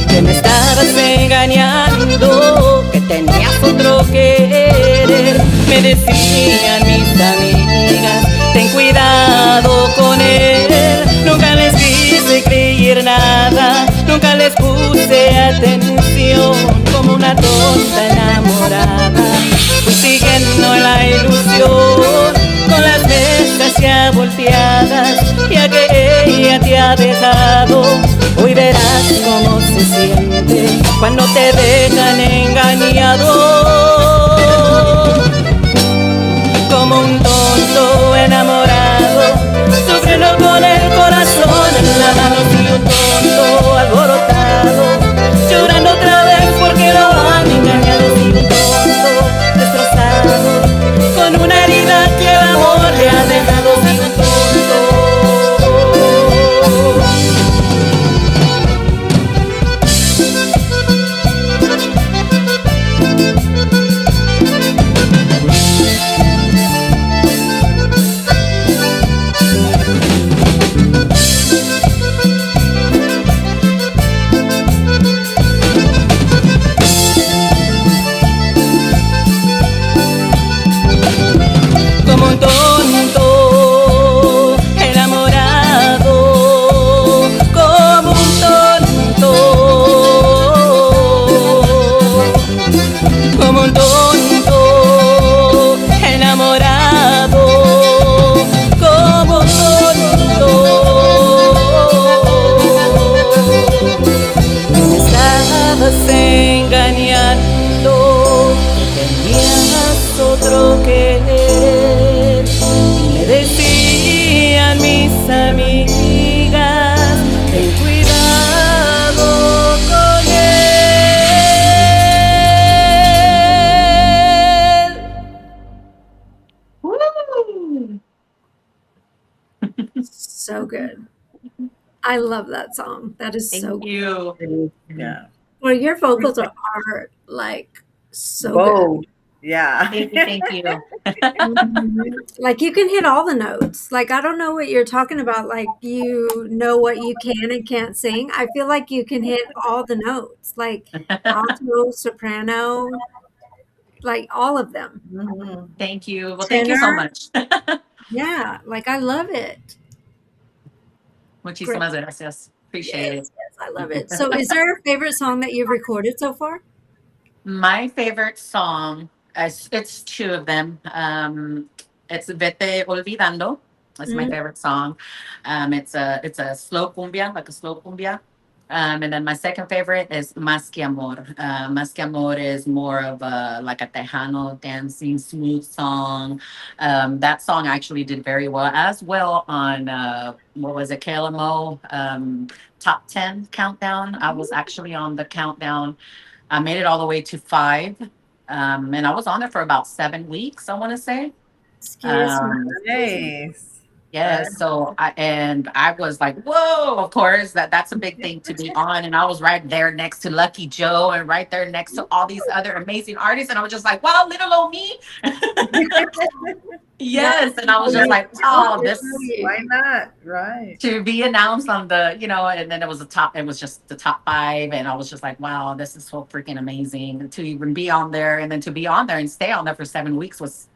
que me estabas engañando, que tenías otro querer. Me decían mis amigas, ten cuidado con él. Nunca les quise creer nada, nunca les puse atención. Como una tonta enamorada, fui siguiendo la ilusión. Con las mesas ya volteadas, ya que ella te ha dejado. Hoy verás cómo se siente cuando te dejan engañado. Como un tonto enamorado, sufriendo con el corazón en la mano. Si un tonto alborotado, llorando otra vez porque lo han engañado. Si un tonto destrozado, con una herida que el amor le ha dejado. Si un tonto como un tonto enamorado, como un tonto, como un tonto enamorado, como un tonto. Me estabas engañando, que tenías otro querer. Y me decían mis amigas, ten cuidado con él. Woo! So good. I love that song. That is so Thank good. you. Yeah. Well, your vocals are like so good. Bold. Yeah. Thank you. Thank you. Like you can hit all the notes. Like I don't know what you're talking about. Like you know what you can and can't sing. I feel like you can hit all the notes. Like alto, soprano, like all of them. Mhm. Thank you. Well, thank you so Tenor. much. Yeah, like I love it. Great. Muchísimas gracias. Appreciate it. Yes, yes, I love it. So is there a favorite song that you've recorded so far? My favorite song, it's two of them. It's Vete Olvidando. It's my Mm, favorite song. It's a slow cumbia, like a slow cumbia. And then my second favorite is Más que Amor. Más que Amor is more of a like a Tejano dancing smooth song. That song actually did very well on what was it, KLMO top 10 countdown. I was actually on the countdown. I made it all the way to five. And I was on it for about 7 weeks, I want to say. excuse me. Um, Excuse me. Nice. Yes, so I was like, whoa, of course, that's a big thing to be on. And I was right there next to Lucky Joe and right there next to all these other amazing artists. And I was just like, wow, little old me. Not Yes. And I was for just you. like, Not wow, for this Why you. not? Right. to be announced on the, and then it was just the top five. And I was just like, wow, this is so freaking amazing. And to even be on there and then to be on there and stay on there for 7 weeks was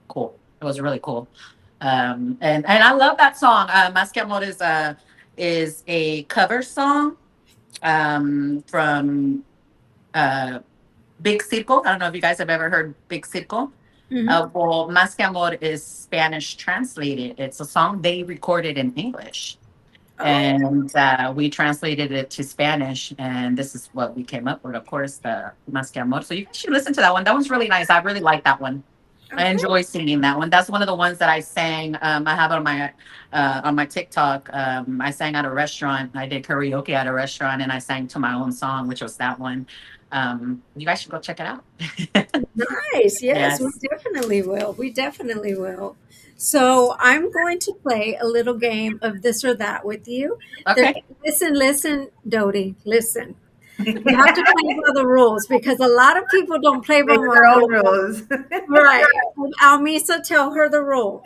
cool. It was really cool. And I love that song. Mas que Amor is a cover song from uh, Big Circo. I don't know if you guys have ever heard Big Circo. Mhm. Well, Mas que Amor is Spanish translated. It's a song they recorded in English. Oh, And we translated it to Spanish, and this is what we came up with, of course, the Mas que Amor. So you should listen to that one. That one's really nice. I really like that one. I okay. enjoy singing that one. That's one of the ones that I sang. I have it on my TikTok. I sang at a restaurant. I did karaoke at a restaurant, and I sang to my own song, which was that one. You guys should go check it out. Nice. Yes, we Yes. definitely will. We definitely will. So I'm going to play a little game of this or that with you. There, Okay. listen, Dodie, listen. You have to play by the rules because a lot of people don't play by Make my their own rules. rules. Right. Almisa, tell her the rules.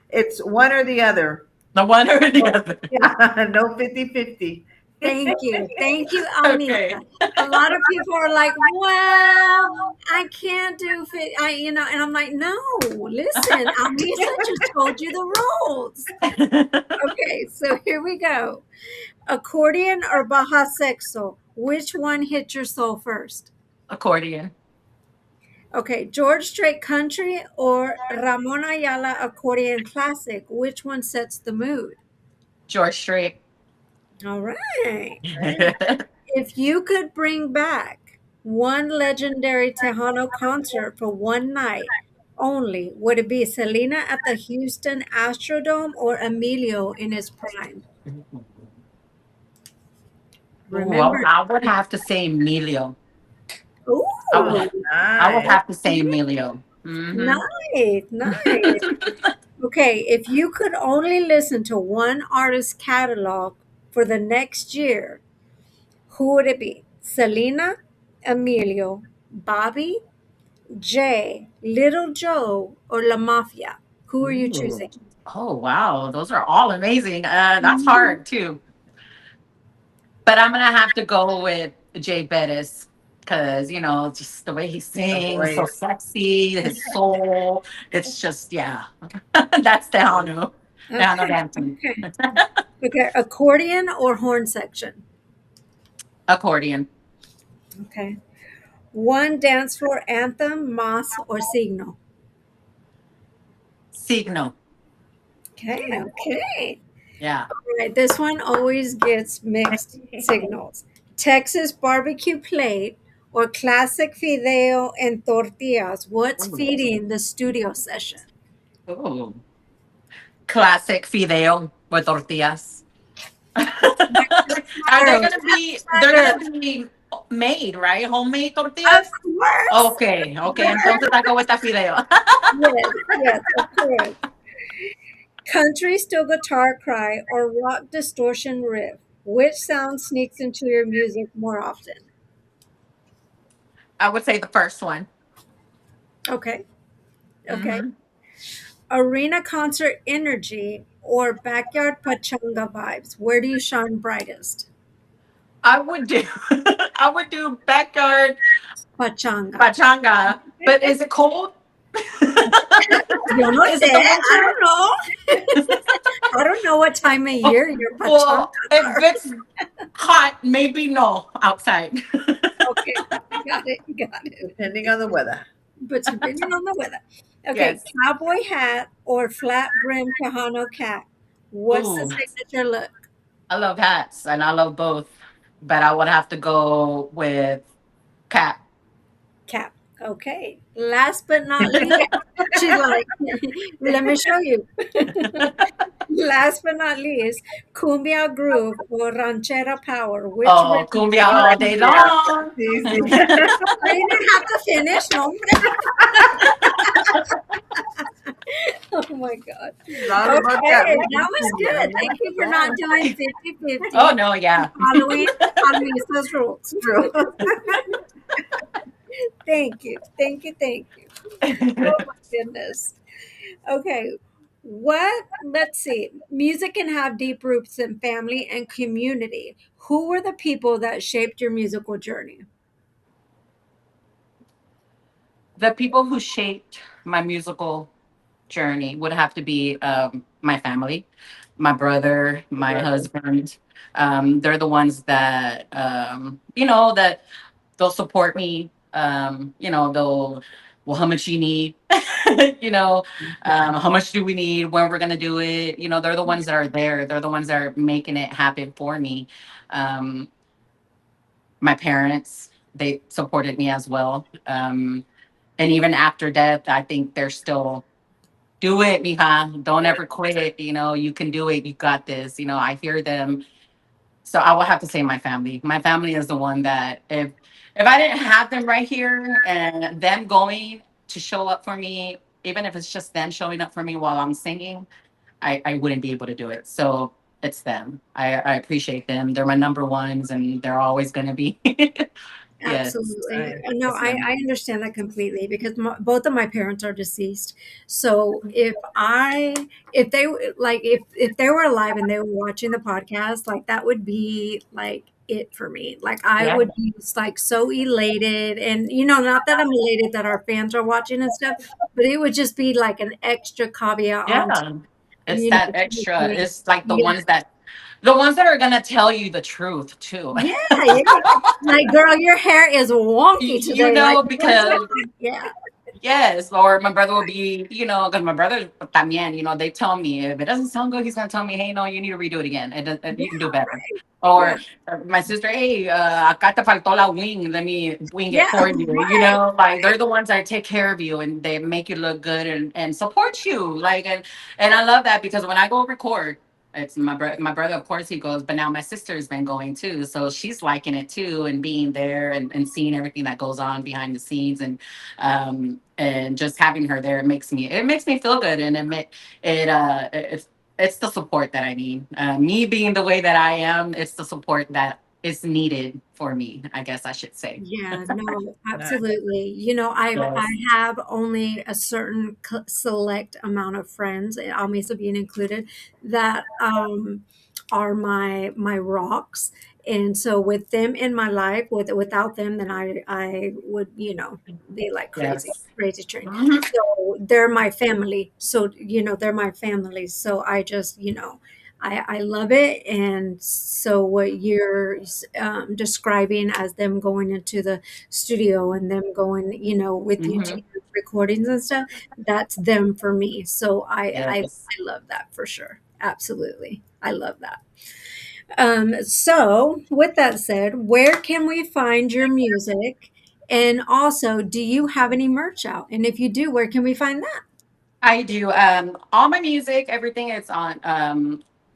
It's one or the other. The one or the other. Yeah, no 50-50. Thank you. Thank you, Almisa. Okay. A lot of people are like, well, I can't do fit. And I'm like, no, listen, Almisa just told you the rules. Okay, so here we go. Accordion or Baja Sexto? Which one hit your soul first? Accordion. Okay, George Strait Country or Ramon Ayala Accordion Classic? Which one sets the mood? George Strait. All right. If you could bring back one legendary Tejano concert for one night only, would it be Selena at the Houston Astrodome or Emilio in his prime? Ooh, Remember, I would have to say Emilio. I would ooh, I would Nice. have to say Emilio. Hmm. nice, nice. Okay, if you could only listen to one artist's catalog for the next year, who would it be? Selena, Emilio, Bobby, Jay, Little Joe, or La Mafia? Who are you Ooh. choosing? Oh wow, those are all amazing. That's Mhm. hard too. But I'm gonna have to go with Jay Bettis because just the way he The sings, so voice. sexy, his soul. It's just yeah. That's Tejano. Tejano Okay, dancing. okay, okay. Accordion or horn section? Accordion. Okay. One dance floor anthem, Mas or Signo? Signo. Okay, okay. Yeah. All right, this one always gets mixed signals. Texas barbecue plate or classic fideo and tortillas. What's Ooh. feeding the studio session? Ooh. Classic fideo with tortillas. Are they Smarter, gonna be? They're smarter. gonna be made, right? Homemade Of tortillas. course. Okay, okay. Entonces I go with the fideo. Yes, yes, of course. Country steel guitar cry or rock distortion riff. Which sound sneaks into your music more often? I would say the first one. Okay, okay. Hmm. Arena concert energy or backyard pachanga vibes. Where do you shine brightest? I would do. I would do backyard Pachanga. pachanga. But is it cold? Yo no Is sé. it the I winter? don't know. I don't know what time of year your Well, pachangas if are. it's hot, maybe no outside. Okay, got it, got it. Depending on the weather. but depending on the weather. Okay, Yes. cowboy hat or flat brim Tejano cap. What's the Ooh, signature look? I love hats and I love both, but I would have to go with cap. Cap. Okay. Last but not least, she's like, let me show you. Last but not least, cumbia groove or ranchera power. Which Oh, rhythm cumbia do you all day prefer? Yeah. long. Sí, sí. I didn't have to finish. No. Oh my God. It's all about that Okay, that moving was cumbia. good. Thank you for Yeah. not doing 50-50 Oh no, and yeah. following Almisa's rules. True. Thank you. Thank you. Thank you. Oh my goodness. Okay. Let's see. Music can have deep roots in family and community. Who were the people that shaped your musical journey? The people who shaped my musical journey would have to be my family, my brother, Your my brother. husband. They're the ones that that they'll support me. They'll, well, how much you need? you know, how much do we need? When we're gonna do it? They're the ones that are there. They're the ones that are making it happen for me. Um, my parents, they supported me as well. And even after death, I think they're still, do it, mija. Don't ever quit. You can do it. You got this. I hear them. So I will have to say my family. My family is the one that, if I didn't have them right here and them going to show up for me, even if it's just them showing up for me while I'm singing, I wouldn't be able to do it. So it's them. I appreciate them. They're my number ones and they're always gonna be. Yes. Absolutely. Right. No, Yes, ma'am. I understand that completely because both of my parents are deceased. So if they like, if they were alive and they were watching the podcast, like that would be like it for me. Like I Yeah. would be just, like so elated, and not that I'm elated that our fans are watching and stuff, but it would just be like an extra caveat on, Yeah. It's you know, that to extra. me. It's like the Yeah, ones that are gonna tell you the truth too. yeah, yeah. Like, girl, your hair is wonky today. Like, what's Because wrong? Yeah. yes, or my brother will be, because my brother también, they tell me if it doesn't sound good, he's gonna tell me, hey, no, you need to redo it again. You can do better. Yeah, Or my sister, hey, acá te faltó la wing. Let me wing it yeah, for you. right. Like they're the ones that take care of you and they make you look good and support you. Like and I love that because when I go record, it's my brother, of course, he goes, but now my sister's been going too. So she's liking it too and being there and seeing everything that goes on behind the scenes and just having her there it makes me feel good and it's the support that I need. Me being the way that I am, it's the support that is needed for me, I guess I should say. Yeah, no, Nice. absolutely. I Yes. have only a certain select amount of friends, Almisa being included, that are my rocks. And so with them in my life, without them, then I would, be like crazy, Yes. crazy train. Mhm. So they're my family. So, they're my family. So I just, I love it. And so what you're describing as them going into the studio and them going, with you to Mhm. do recordings and stuff, that's them for me. So Yes. I love that for sure. Absolutely. I love that. So with that said, where can we find your music? And also, do you have any merch out? And if you do, where can we find that? I do. All my music, everything is on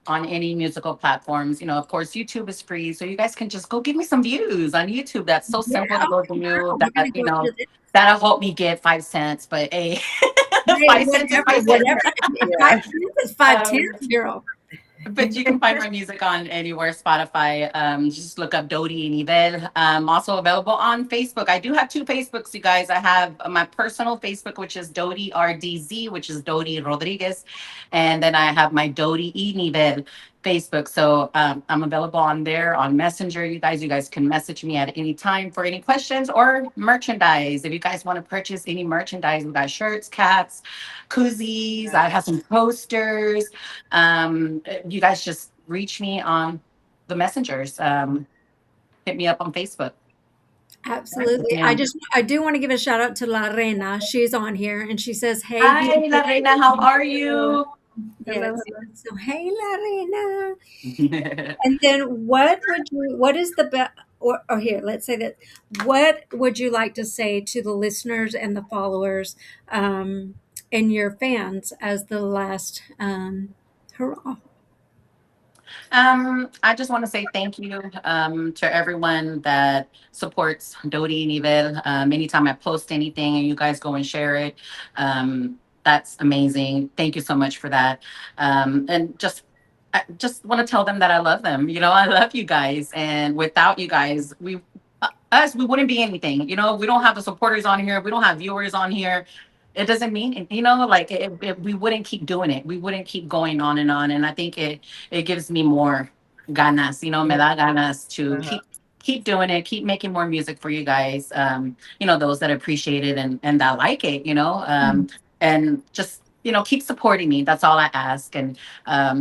any musical platforms. Of course, YouTube is free, so you guys can just go give me some views on YouTube. That's so Yeah. simple to go do. Wow. We're gonna go to this. That'll help me get 5 cents. But hey, Hey, 5 cents is whatever, 5 cents. whatever. If Yeah. 5 cents is 5 cents, Um, girl. but you can find my music on anywhere, Spotify. Just look up Dodi Nivel. Also available on Facebook. I do have two Facebooks, you guys. I have my personal Facebook, which is Dodi RDZ, which is Dodi Rodriguez. And then I have my Dodi E Nivel Facebook. So I'm available on there on Messenger. You guys can message me at any time for any questions or merchandise. If you guys want to purchase any merchandise, we got shirts, caps, koozies. I have some posters. You guys just reach me on the messengers. Hit me up on Facebook. Absolutely. Yeah. I do want to give a shout out to La Reina. She's on here and she says, "Hey, Hi, La beautiful Reina. How are people." you? Hello, Yes, hello. yes. So, hey, La Reina. And then what is the best, or here, let's say that, what would you like to say to the listeners and the followers and your fans as the last hurrah? I just want to say thank you to everyone that supports Dodi and Yvel. Anytime I post anything and you guys go and share it, that's amazing. Thank you so much for that. And I just want to tell them that I love them. You know, I love you guys, and without you guys, we wouldn't be anything. You know, we don't have the supporters on here. We don't have viewers on here. It doesn't mean, you know, like we wouldn't keep doing it. We wouldn't keep going on and on. And I think it gives me more ganas, you know, me da ganas to Uh-huh. keep doing it, keep making more music for you guys. You know, those that appreciate it and that like it, you know, and just, you know, keep supporting me. That's all I ask. And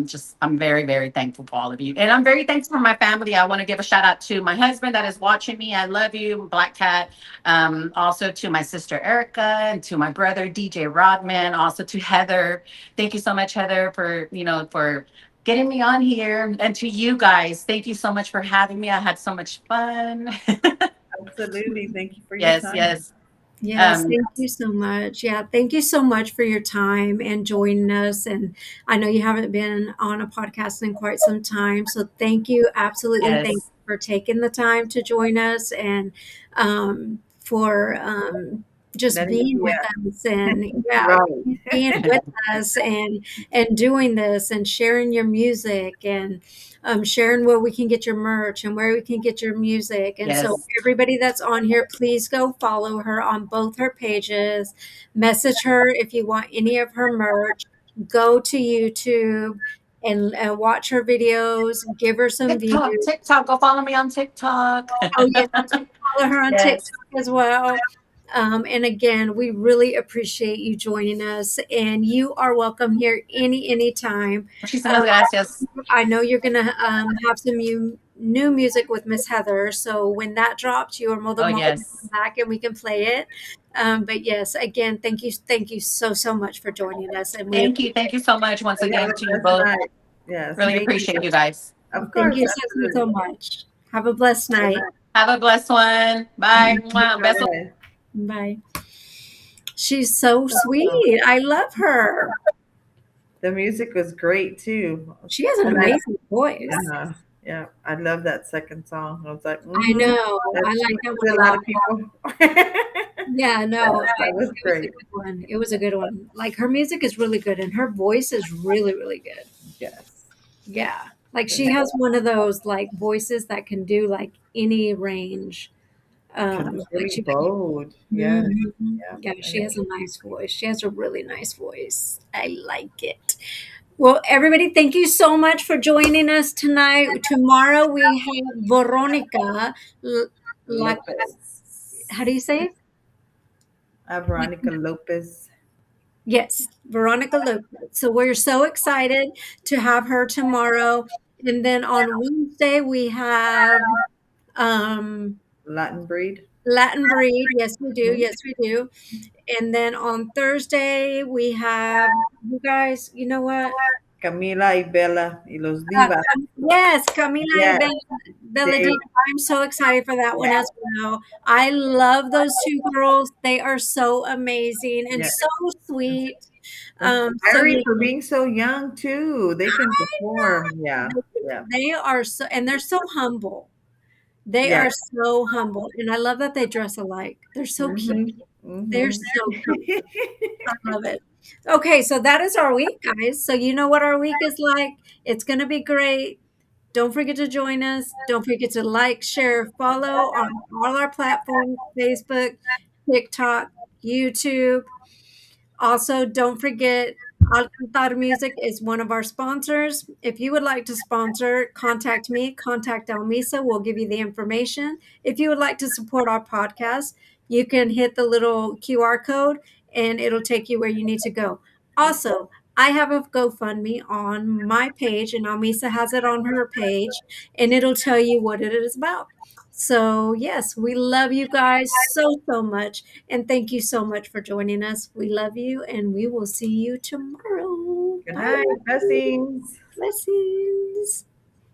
just I'm very, very thankful for all of you. And I'm very thankful for my family. I want to give a shout out to my husband that is watching me. I love you, Black Cat. Also to my sister Erica and to my brother DJ Rodman, also to Heather. Thank you so much, Heather, for, you know, for getting me on here. And to you guys, thank you so much for having me. I had so much fun. Absolutely. Thank you for your Yes, time. yes. Yes, Um, thank you so much. Yeah, thank you so much for your time and joining us. And I know you haven't been on a podcast in quite some time, so thank you, absolutely, thank yes. you for taking the time to join us and for just Letting being me, with us and yeah, right. being with us and doing this and sharing your music and sharing where we can get your merch and where we can get your music. And so, Yes. everybody that's on here, please go follow her on both her pages. Message her if you want any of her merch. Go to YouTube and watch her videos. Give her some TikTok, views. TikTok. Go follow me on TikTok. Oh, yes, please follow her on TikTok Yes. as well. And again, we really appreciate you joining us, and you are welcome here anytime. Muchísimas gracias. I know you're gonna have some new music with Miss Heather, so when that drops, you are more Oh, than welcome to come yes. back and we can play it. But yes, again, thank you so much for joining us, and we Thank you. Thank you so much once You have again a to you blessed both. night. Yes. Really Thank you. appreciate you guys. Of thank course. you so Absolutely. much. Have a blessed Bye night. bye. Have a blessed one. Bye. Mwah. Bye Besos. bye. Bye. She's so sweet. I love her. The music was great too. She has an And amazing voice. yeah, I love that second song. I was like, I know. I that's like that to a one a lot lot. of people. Yeah, no, That was it was a great. good one. It was a good one. Like her music is really good and her voice is really good. Yes. Yeah. Like she has one of those like voices that can do like any range. Because it's Like really she bold. Yes. Mhm. Yeah. Yeah, And she has a nice voice. She has a really nice voice. I like it. Well, everybody, thank you so much for joining us tonight. Tomorrow we have Veronica. L- La, how do you Lopez. say it? Veronica Lopez. Yes, Veronica Lopez. So we're so excited to have her tomorrow. And then on Wednesday, we have um, Latin breed. Latin Breed. Yes, we do. Mhm. Yes, we do. And then on Thursday, we have you guys, you know what? Camila y Bella y los Uh, Divas. yes, Camila y Yes. Bella They, Diva. I'm so excited for that one yeah. as well. I love those two girls. They are so amazing and Yeah. so sweet. So Inspiring yeah, for being so young too. They can perform. Yeah. Yeah. they are so, and they're so humble. They Yeah. are so humble, and I love that they dress alike. They're so cute. Mm-hmm. They're Mm-hmm. so cute. I love it. Okay, so that is our week, guys. So you know what our week is like. It's gonna be great. Don't forget to join us. Don't forget to like, share, follow on all our platforms: Facebook, TikTok, YouTube. Also, don't forget, Alcantar Music is one of our sponsors. If you would like to sponsor, contact me, contact Almisa. We'll give you the information. If you would like to support our podcast, you can hit the little QR code and it'll take you where you need to go. Also, I have a GoFundMe on my page, and Almisa has it on her page, and it'll tell you what it is about. So, yes, we love you guys so, so much. And thank you so much for joining us. We love you, and we will see you tomorrow. Good Bye. night. Blessings. Blessings.